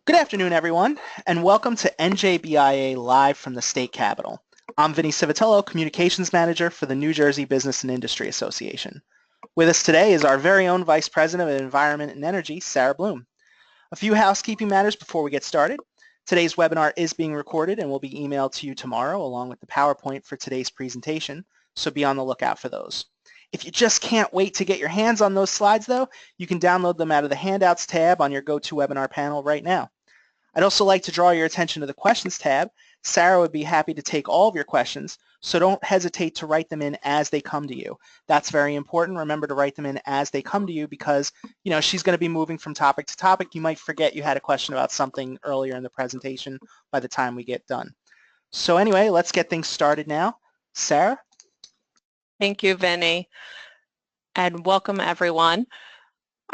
Good afternoon, everyone, and welcome to NJBIA Live from the State Capitol. I'm Vinny Civitello, Communications Manager for the New Jersey Business and Industry Association. With us today is our very own Vice President of Environment and Energy, Sara Bluhm. A few housekeeping matters before we get started. Today's webinar is being recorded and will be emailed to you tomorrow along with the PowerPoint for today's presentation, so be on the lookout for those. If you just can't wait to get your hands on those slides, though, you can download them out of the Handouts tab on your GoToWebinar panel right now. I'd also like to draw your attention to the Questions tab. Sara would be happy to take all of your questions, so don't hesitate to write them in as they come to you. That's very important. Remember to write them in as they come to you because, she's going to be moving from topic to topic. You might forget you had a question about something earlier in the presentation by the time we get done. So anyway, let's get things started now. Sara? Thank you, Vinny, and welcome everyone.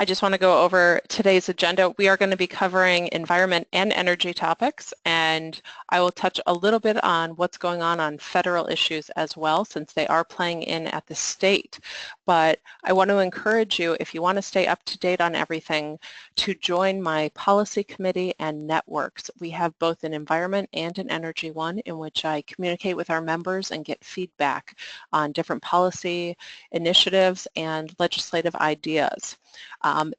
I just want to go over today's agenda. We are going to be covering environment and energy topics, and I will touch a little bit on what's going on federal issues as well, since they are playing in at the state. But I want to encourage you, if you want to stay up to date on everything, to join my policy committee and networks. We have both an environment and an energy one in which I communicate with our members and get feedback on different policy initiatives and legislative ideas.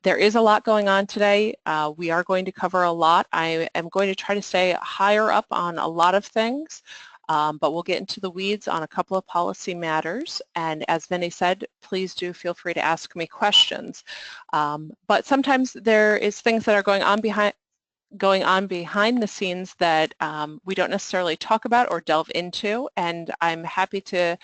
There is a lot going on today. We are going to cover a lot. I am going to try to stay higher up on a lot of things, but we'll get into the weeds on a couple of policy matters. And as Vinny said, please do feel free to ask me questions. But sometimes there is things that are going on behind the scenes that we don't necessarily talk about or delve into, and I'm happy to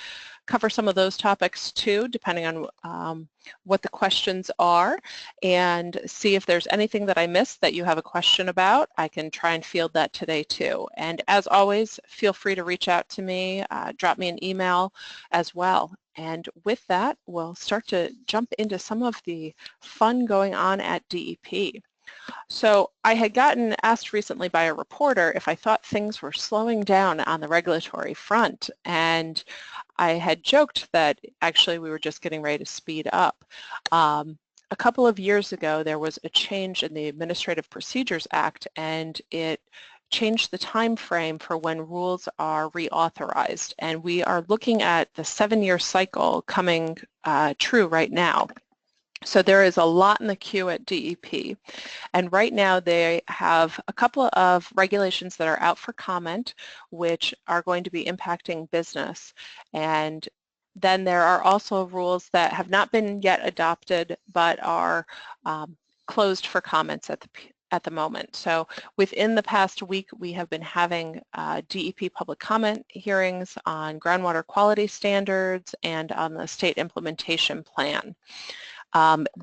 cover some of those topics too, depending on what the questions are, and see if there's anything that I missed that you have a question about. I can try and field that today too. And as always, feel free to reach out to me, drop me an email as well. And with that, we'll start to jump into some of the fun going on at DEP. So I had gotten asked recently by a reporter if I thought things were slowing down on the regulatory front, and I had joked that actually we were just getting ready to speed up. A couple of years ago there was a change in the Administrative Procedures Act, and it changed the time frame for when rules are reauthorized, and we are looking at the 7-year cycle coming true right now. So there is a lot in the queue at DEP, and right now they have a couple of regulations that are out for comment, which are going to be impacting business. And then there are also rules that have not been yet adopted but are closed for comments at the moment. So within the past week, we have been having DEP public comment hearings on groundwater quality standards and on the state implementation plan.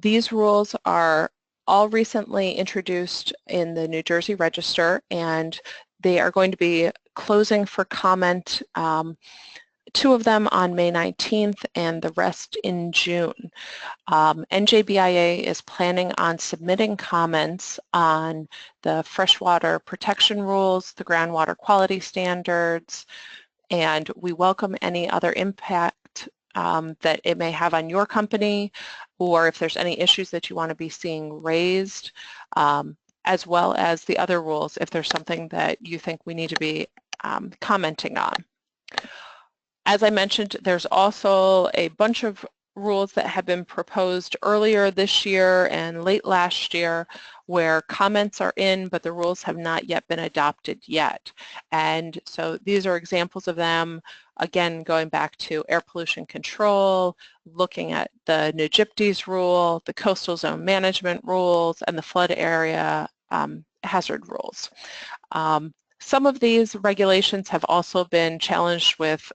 These rules are all recently introduced in the New Jersey Register, and they are going to be closing for comment, 2 of them on May 19th and the rest in June. NJBIA is planning on submitting comments on the freshwater protection rules, the groundwater quality standards, and we welcome any other impact that it may have on your company, or if there's any issues that you want to be seeing raised, as well as the other rules if there's something that you think we need to be commenting on. As I mentioned, there's also a bunch of rules that have been proposed earlier this year and late last year where comments are in but the rules have not yet been adopted yet. And so these are examples of them, again going back to air pollution control, looking at the NJBIA's rule, the coastal zone management rules, and the flood area hazard rules. Some of these regulations have also been challenged with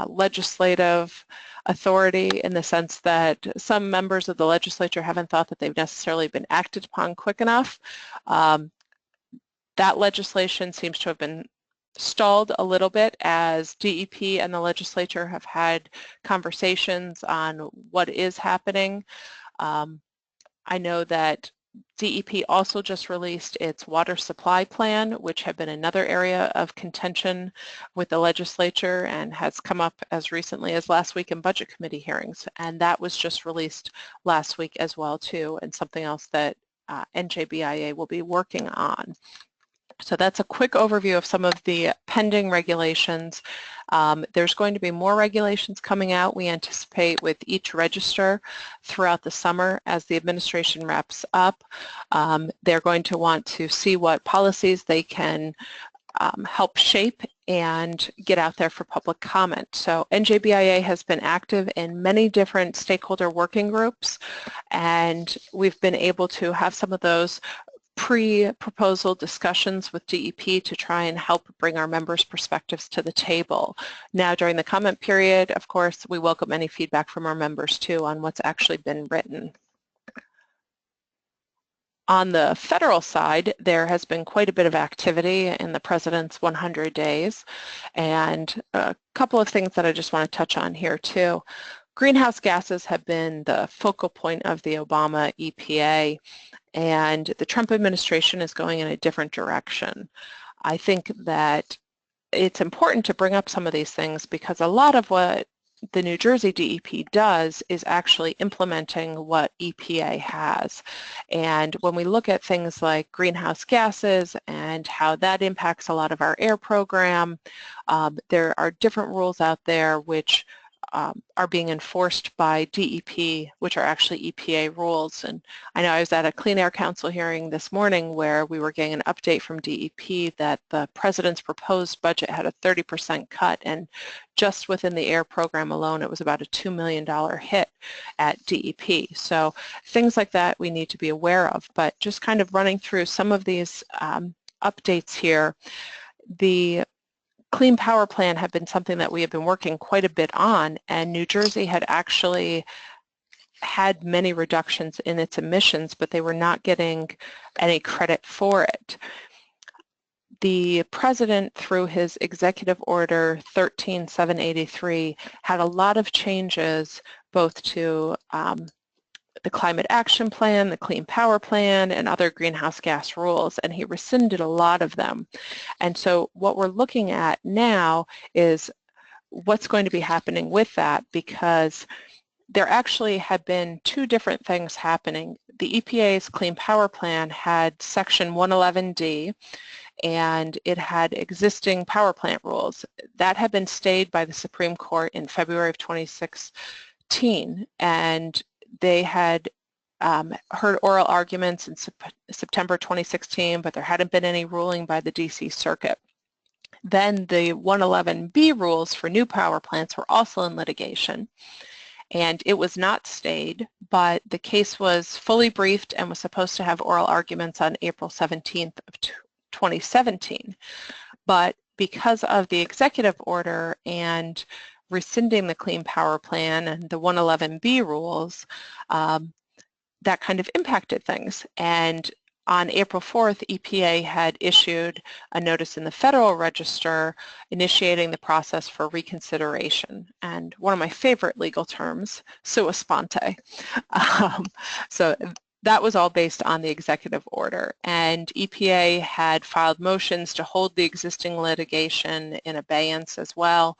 legislative authority in the sense that some members of the legislature haven't thought that they've necessarily been acted upon quick enough. That legislation seems to have been stalled a little bit as DEP and the legislature have had conversations on what is happening. I know that DEP also just released its water supply plan, which had been another area of contention with the legislature and has come up as recently as last week in budget committee hearings. And that was just released last week as well too, and something else that NJBIA will be working on. So that's a quick overview of some of the pending regulations. There's going to be more regulations coming out, we anticipate, with each register throughout the summer as the administration wraps up. They're going to want to see what policies they can help shape and get out there for public comment. So NJBIA has been active in many different stakeholder working groups, and we've been able to have some of those pre-proposal discussions with DEP to try and help bring our members' perspectives to the table. Now, during the comment period, of course, we welcome any feedback from our members too on what's actually been written. On the federal side, there has been quite a bit of activity in the President's 100 days, and a couple of things that I just want to touch on here too. Greenhouse gases have been the focal point of the Obama EPA, and the Trump administration is going in a different direction. I think that it's important to bring up some of these things because a lot of what the New Jersey DEP does is actually implementing what EPA has. And when we look at things like greenhouse gases and how that impacts a lot of our air program, there are different rules out there which are being enforced by DEP, which are actually EPA rules. And I know I was at a Clean Air Council hearing this morning where we were getting an update from DEP that the President's proposed budget had a 30% cut, and just within the air program alone, it was about a $2 million hit at DEP. So things like that we need to be aware of, but just kind of running through some of these updates here. The Clean Power Plan had been something that we have been working quite a bit on, and New Jersey had actually had many reductions in its emissions, but they were not getting any credit for it. The President, through his Executive Order 13783, had a lot of changes both to the Climate Action Plan, the Clean Power Plan, and other greenhouse gas rules, and he rescinded a lot of them. And so what we're looking at now is what's going to be happening with that, because there actually had been two different things happening. The EPA's Clean Power Plan had Section 111D, and it had existing power plant rules. That had been stayed by the Supreme Court in February of 2016, and they had heard oral arguments in September 2016, but there hadn't been any ruling by the DC Circuit. Then the 111B rules for new power plants were also in litigation, and it was not stayed, but the case was fully briefed and was supposed to have oral arguments on April 17th of 2017. But because of the executive order and rescinding the Clean Power Plan and the 111B rules, that kind of impacted things. And on April 4th, EPA had issued a notice in the Federal Register initiating the process for reconsideration. And one of my favorite legal terms, sua sponte. So that was all based on the executive order. And EPA had filed motions to hold the existing litigation in abeyance as well.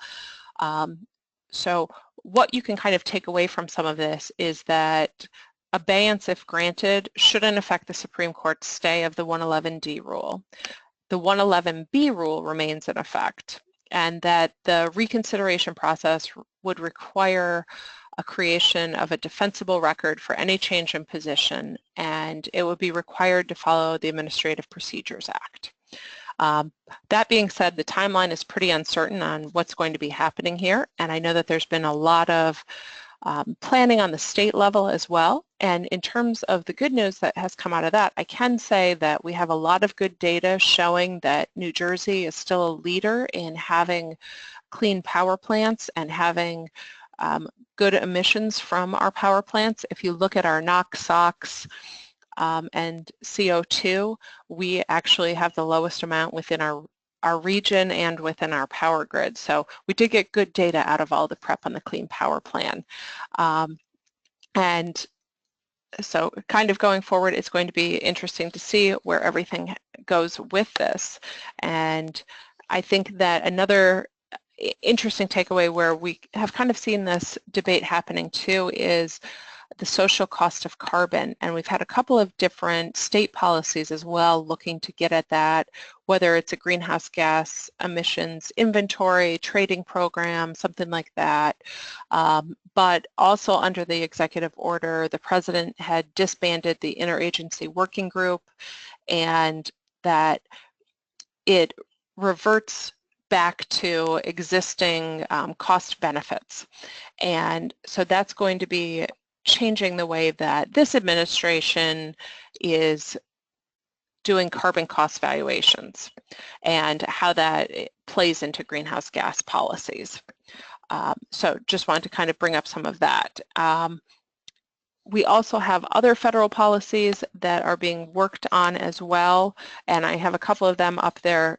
So what you can kind of take away from some of this is that abeyance, if granted, shouldn't affect the Supreme Court's stay of the 111D rule. The 111B rule remains in effect, and that the reconsideration process would require a creation of a defensible record for any change in position, and it would be required to follow the Administrative Procedures Act. That being said, the timeline is pretty uncertain on what's going to be happening here, and I know that there's been a lot of planning on the state level as well. And in terms of the good news that has come out of that, I can say that we have a lot of good data showing that New Jersey is still a leader in having clean power plants and having good emissions from our power plants. If you look at our NOx, SOx, and CO2, we actually have the lowest amount within our region and within our power grid. So we did get good data out of all the prep on the Clean Power Plan. And so kind of going forward, it's going to be interesting to see where everything goes with this. And I think that another interesting takeaway where we have kind of seen this debate happening too is the social cost of carbon, and we've had a couple of different state policies as well looking to get at that, whether it's a greenhouse gas emissions inventory, trading program, something like that. But also under the executive order, the president had disbanded the interagency working group, and that it reverts back to existing cost benefits. And so that's going to be changing the way that this administration is doing carbon cost valuations and how that plays into greenhouse gas policies. So just wanted to kind of bring up some of that. We also have other federal policies that are being worked on as well, and I have a couple of them up there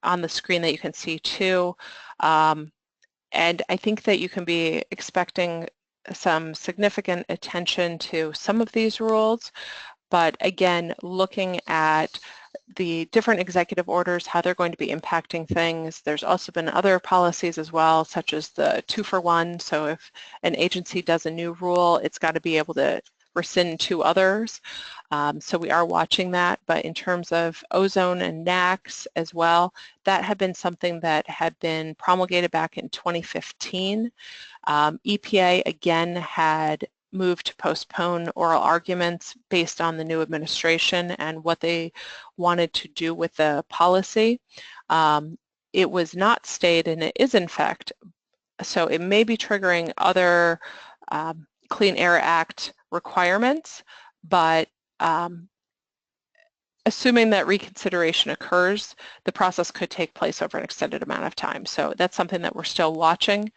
on the screen that you can see too. And I think that you can be expecting some significant attention to some of these rules, but again, looking at the different executive orders, how they're going to be impacting things. There's also been other policies as well, such as the 2-for-1. So if an agency does a new rule, it's got to be able to rescind 2 others. So we are watching that, but in terms of ozone and NAAQS as well, that had been something that had been promulgated back in 2015. EPA again had moved to postpone oral arguments based on the new administration and what they wanted to do with the policy. It was not stayed, and it is in fact, so it may be triggering other Clean Air Act requirements, but assuming that reconsideration occurs, the process could take place over an extended amount of time. So that's something that we're still watching.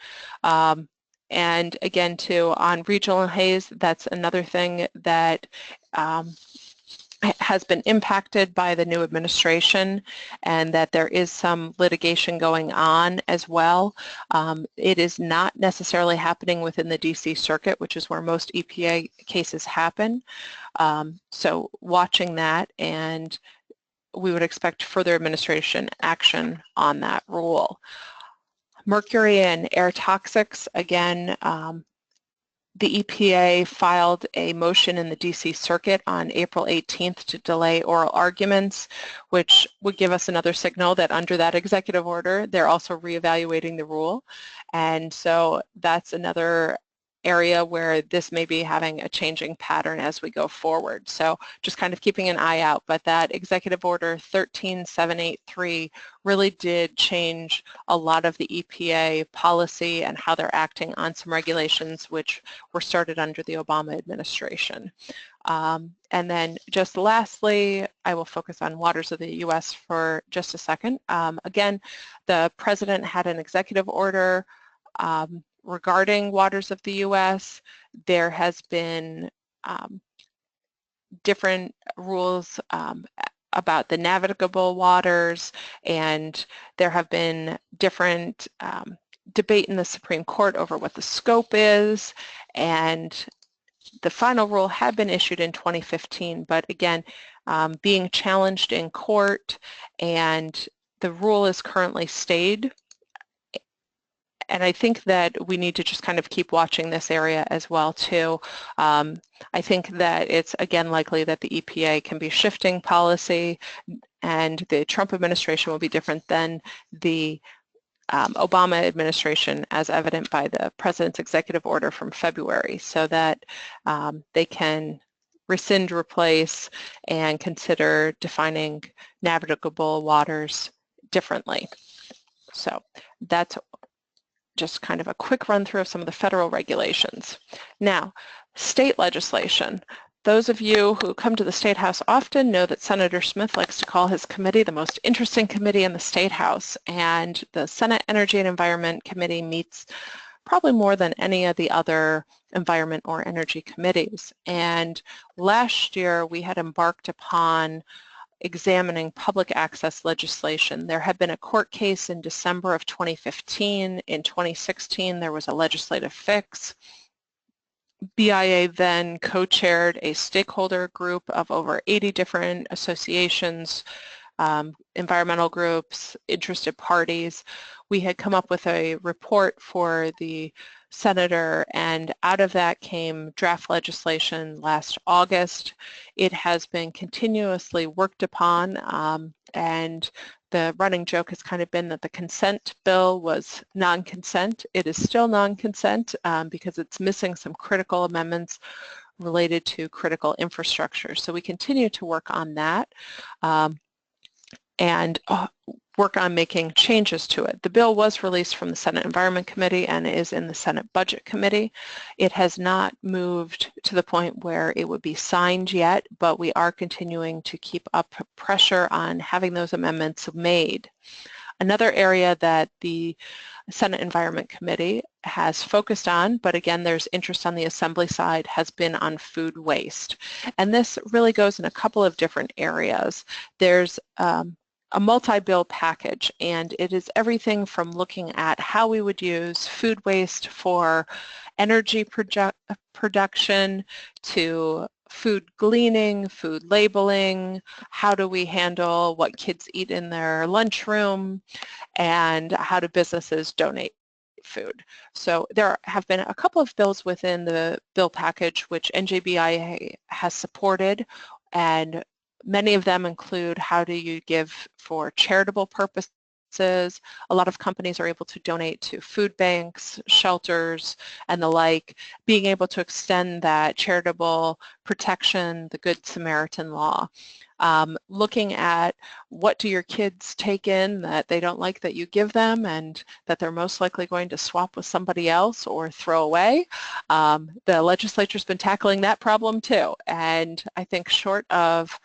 And again, too, on regional haze, that's another thing that has been impacted by the new administration, and that there is some litigation going on as well. It is not necessarily happening within the DC circuit, which is where most EPA cases happen. So watching that, and we would expect further administration action on that rule. Mercury and air toxics, again, the EPA filed a motion in the DC Circuit on April 18th to delay oral arguments, which would give us another signal that under that executive order, they're also reevaluating the rule. And so that's another area where this may be having a changing pattern as we go forward. So just kind of keeping an eye out, but that Executive Order 13783 really did change a lot of the EPA policy and how they're acting on some regulations which were started under the Obama administration. And then just lastly, I will focus on waters of the U.S. for just a second. Again, the President had an executive order regarding waters of the U.S. There has been different rules about the navigable waters, and there have been different debate in the Supreme Court over what the scope is, and the final rule had been issued in 2015, but again, being challenged in court, and the rule is currently stayed. And I think that we need to just kind of keep watching this area as well too. I think that it's again likely that the EPA can be shifting policy, and the Trump administration will be different than the Obama administration, as evident by the President's executive order from February, so that they can rescind, replace, and consider defining navigable waters differently. So that's just kind of a quick run through of some of the federal regulations. Now, state legislation. Those of you who come to the State House often know that Senator Smith likes to call his committee the most interesting committee in the State House, and the Senate Energy and Environment Committee meets probably more than any of the other environment or energy committees. And last year we had embarked upon examining public access legislation. There had been a court case in December of 2015. In 2016, there was a legislative fix. BIA then co-chaired a stakeholder group of over 80 different associations, environmental groups, interested parties. We had come up with a report for the senator, and out of that came draft legislation last August. It has been continuously worked upon, and the running joke has kind of been that the consent bill was non-consent. It is still non-consent because it's missing some critical amendments related to critical infrastructure. So we continue to work on that and work on making changes to it. The bill was released from the Senate Environment Committee and is in the Senate Budget Committee. It has not moved to the point where it would be signed yet, but we are continuing to keep up pressure on having those amendments made. Another area that the Senate Environment Committee has focused on, but again there's interest on the Assembly side, has been on food waste. And this really goes in a couple of different areas. There's a multi-bill package, and it is everything from looking at how we would use food waste for energy production to food gleaning, food labeling, how do we handle what kids eat in their lunchroom, and how do businesses donate food. So there have been a couple of bills within the bill package which NJBIA has supported, and many of them include how do you give for charitable purposes. A lot of companies are able to donate to food banks, shelters, and the like, being able to extend that charitable protection, the Good Samaritan law. Looking at what do your kids take in that they don't like that you give them and that they're most likely going to swap with somebody else or throw away. The legislature's been tackling that problem too, and I think short of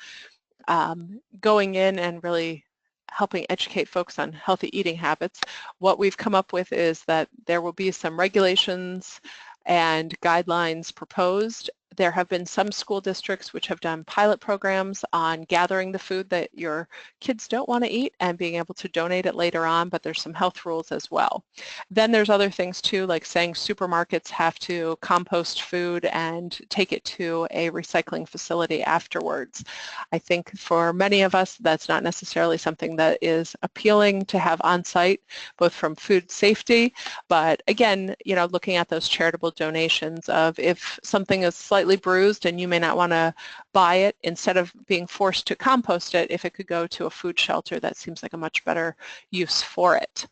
going in and really helping educate folks on healthy eating habits, what we've come up with is that there will be some regulations and guidelines proposed. There have been some school districts which have done pilot programs on gathering the food that your kids don't want to eat and being able to donate it later on, but there's some health rules as well. Then there's other things too, like saying supermarkets have to compost food and take it to a recycling facility afterwards. I think for many of us that's not necessarily something that is appealing to have on site, both from food safety, but again, you know, looking at those charitable donations of if something is slightly bruised and you may not want to buy it, instead of being forced to compost it, if it could go to a food shelter, that seems like a much better use for it.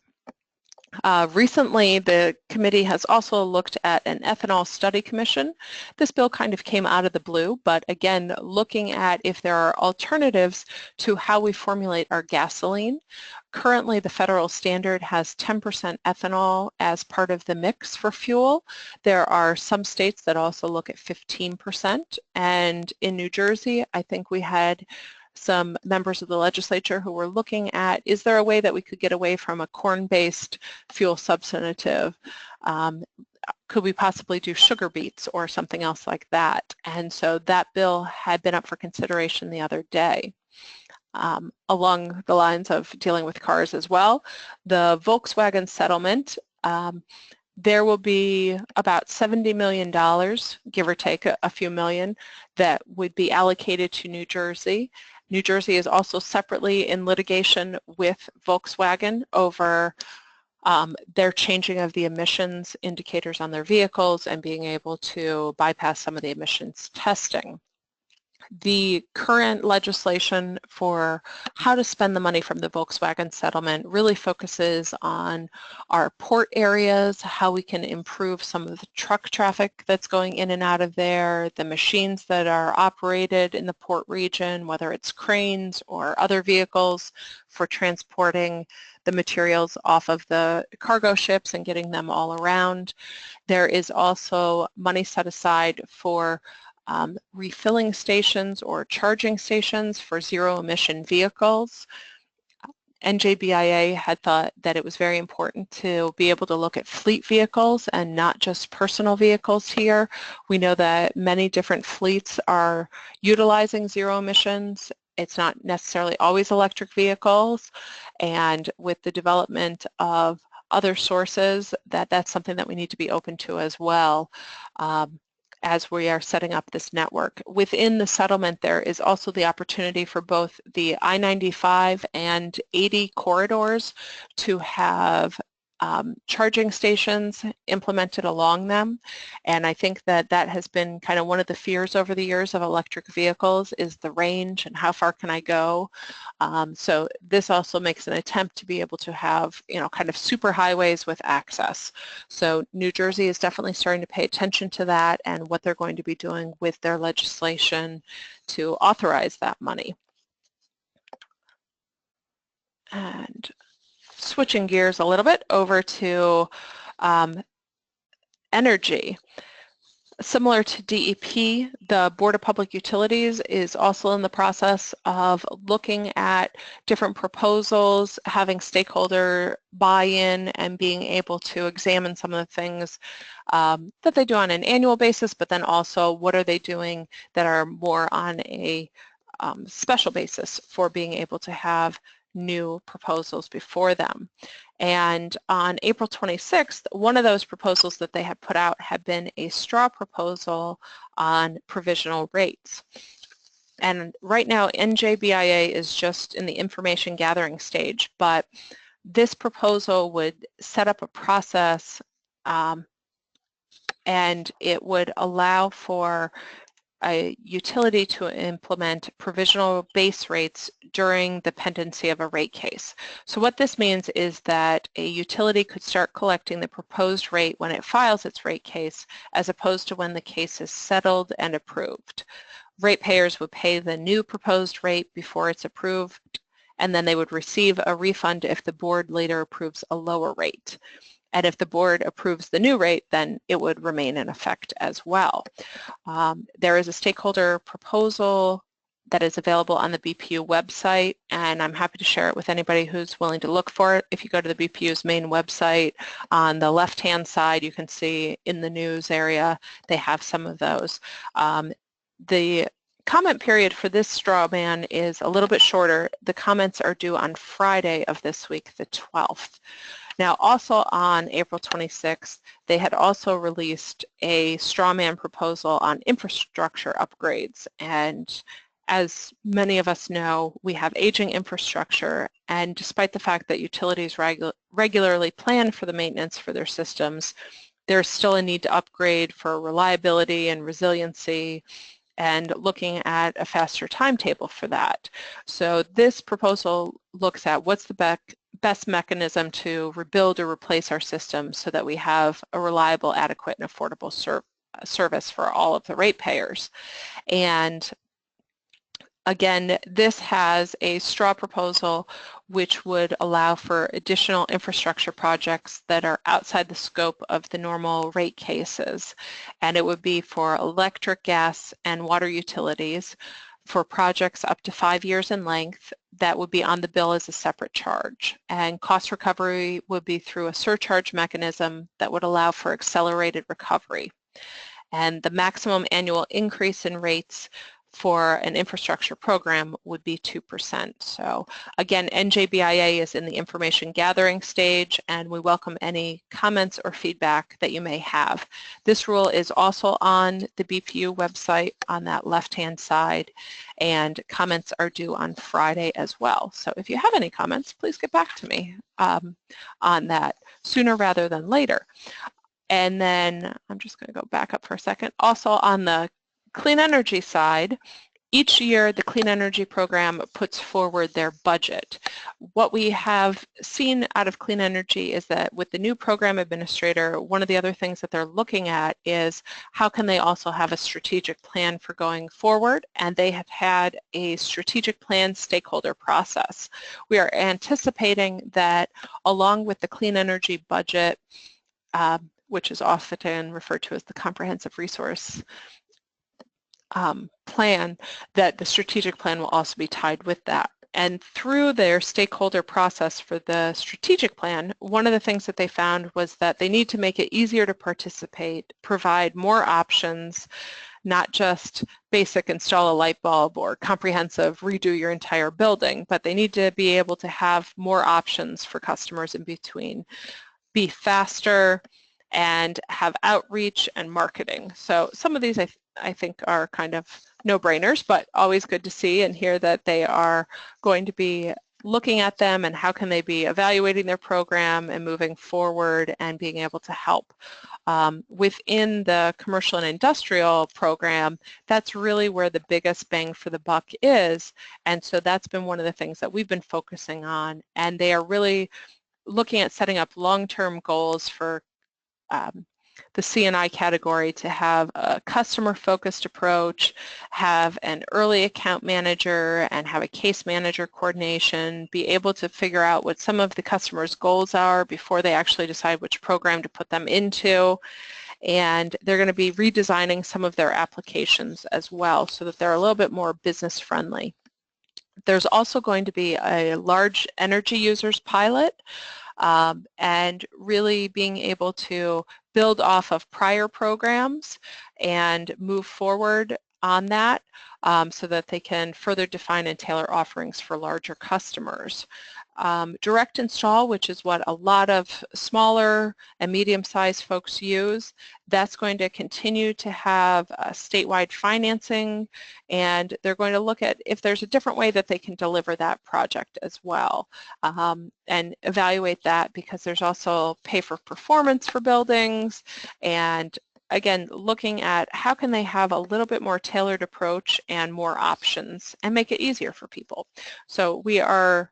Recently, the committee has also looked at an ethanol study commission. This bill kind of came out of the blue, but again, looking at if there are alternatives to how we formulate our gasoline. Currently, the federal standard has 10% ethanol as part of the mix for fuel. There are some states that also look at 15%, and in New Jersey, I think we had some members of the legislature who were looking at, is there a way that we could get away from a corn-based fuel substantive? Could we possibly do sugar beets or something else like that? And so that bill had been up for consideration the other day. Along the lines of dealing with cars as well, the Volkswagen settlement, there will be about $70 million, give or take a few million, that would be allocated to New Jersey. New Jersey is also separately in litigation with Volkswagen over their changing of the emissions indicators on their vehicles and being able to bypass some of the emissions testing. The current legislation for how to spend the money from the Volkswagen settlement really focuses on our port areas, how we can improve some of the truck traffic that's going in and out of there, the machines that are operated in the port region, whether it's cranes or other vehicles for transporting the materials off of the cargo ships and getting them all around. There is also money set aside for refilling stations or charging stations for zero-emission vehicles. NJBIA had thought that it was very important to be able to look at fleet vehicles and not just personal vehicles here. We know that many different fleets are utilizing zero emissions. It's not necessarily always electric vehicles, and with the development of other sources, that's something that we need to be open to as well. As we are setting up this network. Within the settlement, there is also the opportunity for both the I-95 and 80 corridors to have charging stations implemented along them, and I think that that has been kind of one of the fears over the years of electric vehicles is the range and how far can I go. So this also makes an attempt to be able to have, you know, kind of super highways with access. So New Jersey is definitely starting to pay attention to that and what they're going to be doing with their legislation to authorize that money. And switching gears a little bit over to energy. Similar to DEP, the Board of Public Utilities is also in the process of looking at different proposals, having stakeholder buy-in, and being able to examine some of the things that they do on an annual basis, but then also what are they doing that are more on a special basis for being able to have new proposals before them. And on April 26th, one of those proposals that they had put out had been a straw proposal on provisional rates. And right now, NJBIA is just in the information gathering stage, but this proposal would set up a process and it would allow for a utility to implement provisional base rates during the pendency of a rate case. So what this means is that a utility could start collecting the proposed rate when it files its rate case, as opposed to when the case is settled and approved. Ratepayers would pay the new proposed rate before it's approved, and then they would receive a refund if the board later approves a lower rate. And if the board approves the new rate, then it would remain in effect as well. There is a stakeholder proposal that is available on the BPU website, and I'm happy to share it with anybody who's willing to look for it. If you go to the BPU's main website, on the left-hand side, you can see in the news area, they have some of those. The comment period for this straw man is a little bit shorter. The comments are due on Friday of this week, the 12th. Now, also on April 26th, they had also released a straw man proposal on infrastructure upgrades. And as many of us know, we have aging infrastructure, and despite the fact that utilities regularly plan for the maintenance for their systems, there's still a need to upgrade for reliability and resiliency, and looking at a faster timetable for that. So this proposal looks at what's the best mechanism to rebuild or replace our system so that we have a reliable, adequate, and affordable service for all of the ratepayers. And again, this has a straw proposal which would allow for additional infrastructure projects that are outside the scope of the normal rate cases. And it would be for electric, gas, and water utilities for projects up to 5 years in length that would be on the bill as a separate charge. And cost recovery would be through a surcharge mechanism that would allow for accelerated recovery. And the maximum annual increase in rates for an infrastructure program would be 2%. So again, NJBIA is in the information gathering stage, and we welcome any comments or feedback that you may have. This rule is also on the BPU website on that left-hand side, and comments are due on Friday as well. So if you have any comments, please get back to me on that sooner rather than later. And then I'm just going to go back up for a second. Also on the clean energy side, each year the Clean Energy Program puts forward their budget. What we have seen out of clean energy is that with the new program administrator, one of the other things that they're looking at is how can they also have a strategic plan for going forward, and they have had a strategic plan stakeholder process. We are anticipating that along with the clean energy budget, which is often referred to as the comprehensive resource plan, that the strategic plan will also be tied with that. And through their stakeholder process for the strategic plan, one of the things that they found was that they need to make it easier to participate, provide more options, not just basic install a light bulb or comprehensive redo your entire building, but they need to be able to have more options for customers in between, be faster, and have outreach and marketing. So some of these I think are kind of no-brainers, but always good to see and hear that they are going to be looking at them and how can they be evaluating their program and moving forward and being able to help. Within the commercial and industrial program, that's really where the biggest bang for the buck is, and so that's been one of the things that we've been focusing on, and they are really looking at setting up long-term goals for the C&I category to have a customer-focused approach, have an early account manager, and have a case manager coordination, be able to figure out what some of the customers' goals are before they actually decide which program to put them into, and they're going to be redesigning some of their applications as well so that they're a little bit more business-friendly. There's also going to be a large energy users pilot, and really being able to build off of prior programs and move forward on that so that they can further define and tailor offerings for larger customers. Direct install, which is what a lot of smaller and medium-sized folks use, that's going to continue to have statewide financing, and they're going to look at if there's a different way that they can deliver that project as well, and evaluate that, because there's also pay for performance for buildings, and again, looking at how can they have a little bit more tailored approach and more options and make it easier for people. So we are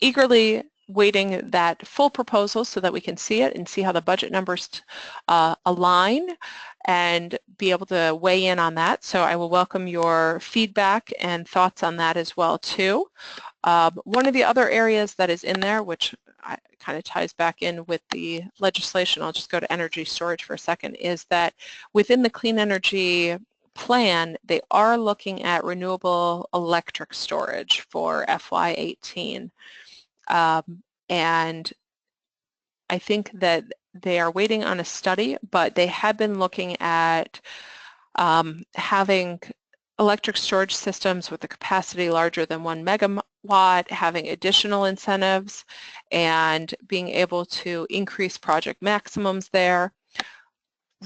eagerly waiting that full proposal so that we can see it and see how the budget numbers align and be able to weigh in on that. So I will welcome your feedback and thoughts on that as well too. One of the other areas that is in there, which kind of ties back in with the legislation, I'll just go to energy storage for a second, is that within the clean energy plan, they are looking at renewable electric storage for FY18. And I think that they are waiting on a study, but they have been looking at having electric storage systems with a capacity larger than 1 megawatt, having additional incentives, and being able to increase project maximums there.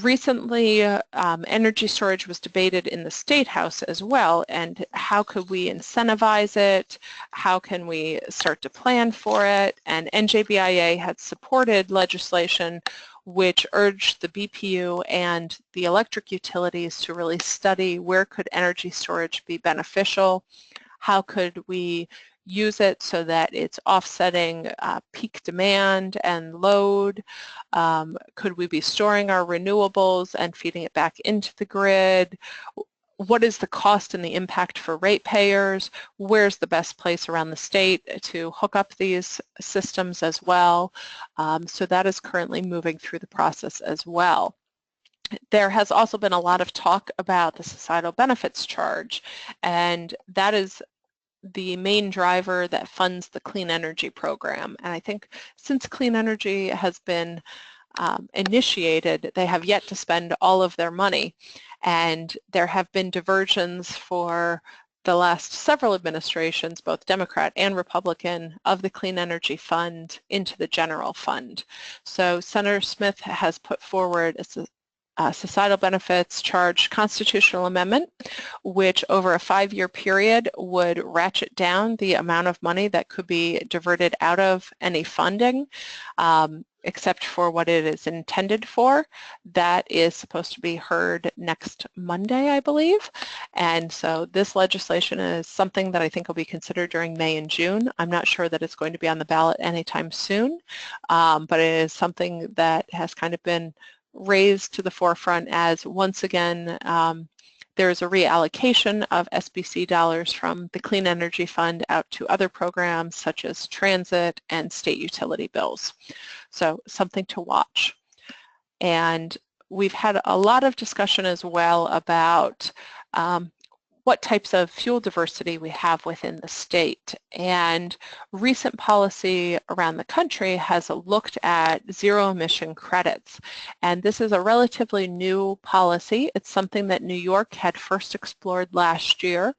Recently, energy storage was debated in the State House as well, and how could we incentivize it? How can we start to plan for it? And NJBIA had supported legislation which urged the BPU and the electric utilities to really study where could energy storage be beneficial, how could we use it so that it's offsetting peak demand and load. Could we be storing our renewables and feeding it back into the grid? What is the cost and the impact for ratepayers? Where's the best place around the state to hook up these systems as well? So that is currently moving through the process as well. There has also been a lot of talk about the societal benefits charge, and that is the main driver that funds the clean energy program. And I think since clean energy has been initiated, they have yet to spend all of their money, and there have been diversions for the last several administrations, both Democrat and Republican, of the Clean Energy Fund into the general fund. So Senator Smith has put forward a societal benefits charge constitutional amendment, which over a 5-year period would ratchet down the amount of money that could be diverted out of any funding, except for what it is intended for. That is supposed to be heard next Monday, I believe. And so this legislation is something that I think will be considered during May and June. I'm not sure that it's going to be on the ballot anytime soon, but it is something that has kind of been raised to the forefront as, once again, there is a reallocation of SBC dollars from the Clean Energy Fund out to other programs such as transit and state utility bills. So something to watch. And we've had a lot of discussion as well about what types of fuel diversity we have within the state. And recent policy around the country has looked at zero emission credits. And this is a relatively new policy. It's something that New York had first explored last year.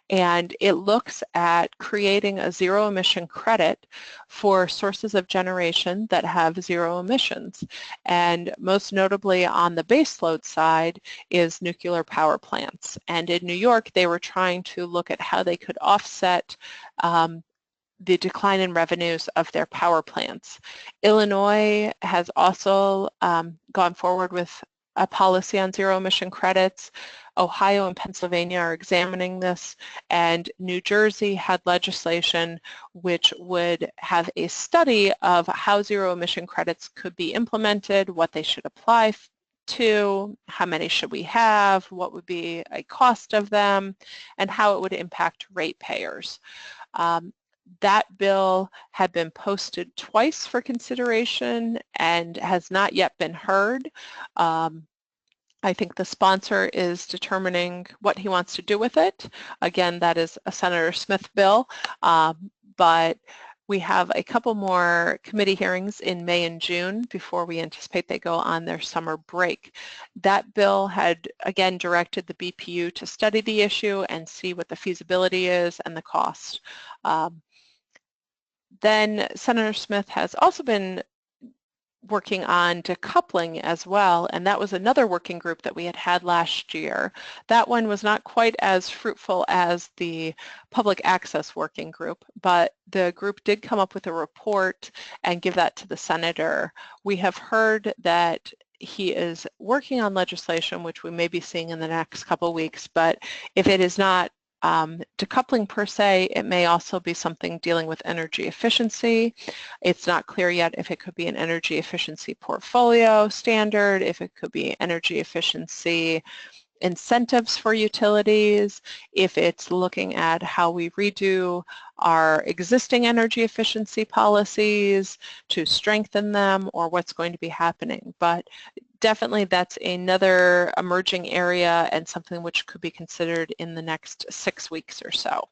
and it looks at creating a zero emission credit for sources of generation that have zero emissions. And most notably on the baseload side is nuclear power plants. And in New York, they were trying to look at how they could offset the decline in revenues of their power plants. Illinois has also gone forward with a policy on zero emission credits. Ohio and Pennsylvania are examining this, and New Jersey had legislation which would have a study of how zero emission credits could be implemented, what they should apply to, how many should we have, what would be a cost of them, and how it would impact ratepayers. That bill had been posted twice for consideration and has not yet been heard. I think the sponsor is determining what he wants to do with it. Again, that is a Senator Smith bill, but we have a couple more committee hearings in May and June before we anticipate they go on their summer break. That bill had, again, directed the BPU to study the issue and see what the feasibility is and the cost. Then Senator Smith has also been working on decoupling as well, and that was another working group that we had last year. That one was not quite as fruitful as the public access working group, but the group did come up with a report and give that to the senator. We have heard that he is working on legislation, which we may be seeing in the next couple of weeks, but if it is not decoupling per se, it may also be something dealing with energy efficiency. It's not clear yet if it could be an energy efficiency portfolio standard, if it could be energy efficiency incentives for utilities, if it's looking at how we redo our existing energy efficiency policies to strengthen them, or what's going to be happening. But definitely that's another emerging area and something which could be considered in the next 6 weeks or so.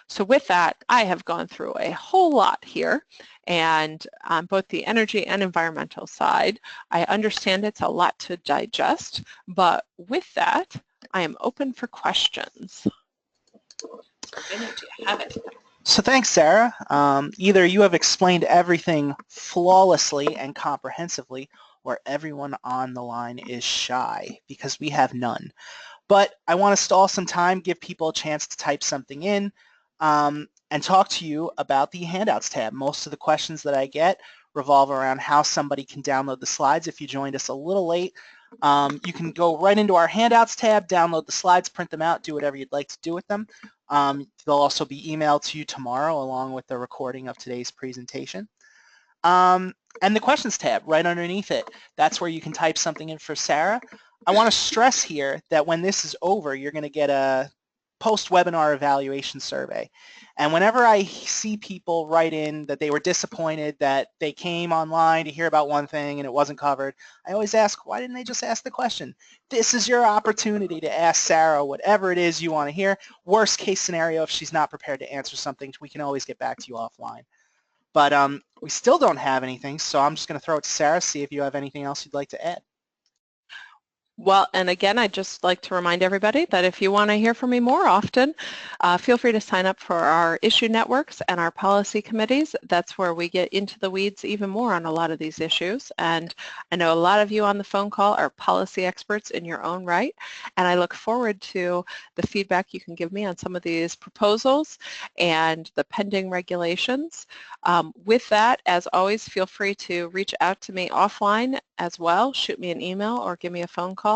So with that, I have gone through a whole lot here, and on both the energy and environmental side, I understand it's a lot to digest, but with that, I am open for questions. Vinny, do you have anything? So thanks, Sarah. Either you have explained everything flawlessly and comprehensively, or everyone on the line is shy, because we have none. But I want to stall some time, give people a chance to type something in, and talk to you about the handouts tab. Most of the questions that I get revolve around how somebody can download the slides. If you joined us a little late, you can go right into our handouts tab, download the slides, print them out, do whatever you'd like to do with them. They'll also be emailed to you tomorrow along with the recording of today's presentation. And the questions tab right underneath it, that's where you can type something in for Sarah. I want to stress here that when this is over, you're going to get a post-webinar evaluation survey. And whenever I see people write in that they were disappointed that they came online to hear about one thing and it wasn't covered, I always ask, why didn't they just ask the question? This is your opportunity to ask Sarah whatever it is you want to hear. Worst case scenario, if she's not prepared to answer something, we can always get back to you offline. But we still don't have anything, so I'm just going to throw it to Sarah, see if you have anything else you'd like to add. Well, and again, I'd just like to remind everybody that if you want to hear from me more often, feel free to sign up for our issue networks and our policy committees. That's where we get into the weeds even more on a lot of these issues. And I know a lot of you on the phone call are policy experts in your own right, and I look forward to the feedback you can give me on some of these proposals and the pending regulations. With that, as always, feel free to reach out to me offline as well. Shoot me an email or give me a phone call.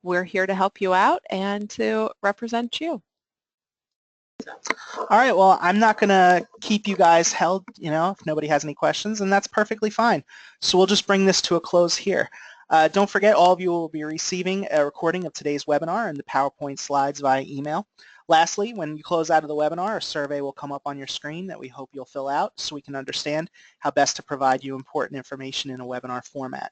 We're here to help you out and to represent you. All right, well, I'm not going to keep you guys held, if nobody has any questions, and that's perfectly fine. So we'll just bring this to a close here. Don't forget, all of you will be receiving a recording of today's webinar and the PowerPoint slides via email. Lastly, when you close out of the webinar, a survey will come up on your screen that we hope you'll fill out so we can understand how best to provide you important information in a webinar format.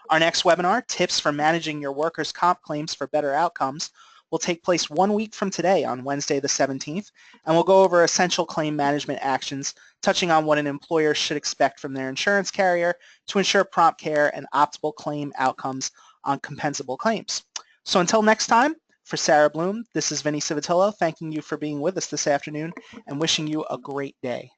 Our next webinar, Tips for Managing Your Workers' Comp Claims for Better Outcomes, will take place 1 week from today on Wednesday the 17th, and we'll go over essential claim management actions, touching on what an employer should expect from their insurance carrier to ensure prompt care and optimal claim outcomes on compensable claims. So until next time, For Sara Bluhm, this is Vinny Civitello thanking you for being with us this afternoon and wishing you a great day.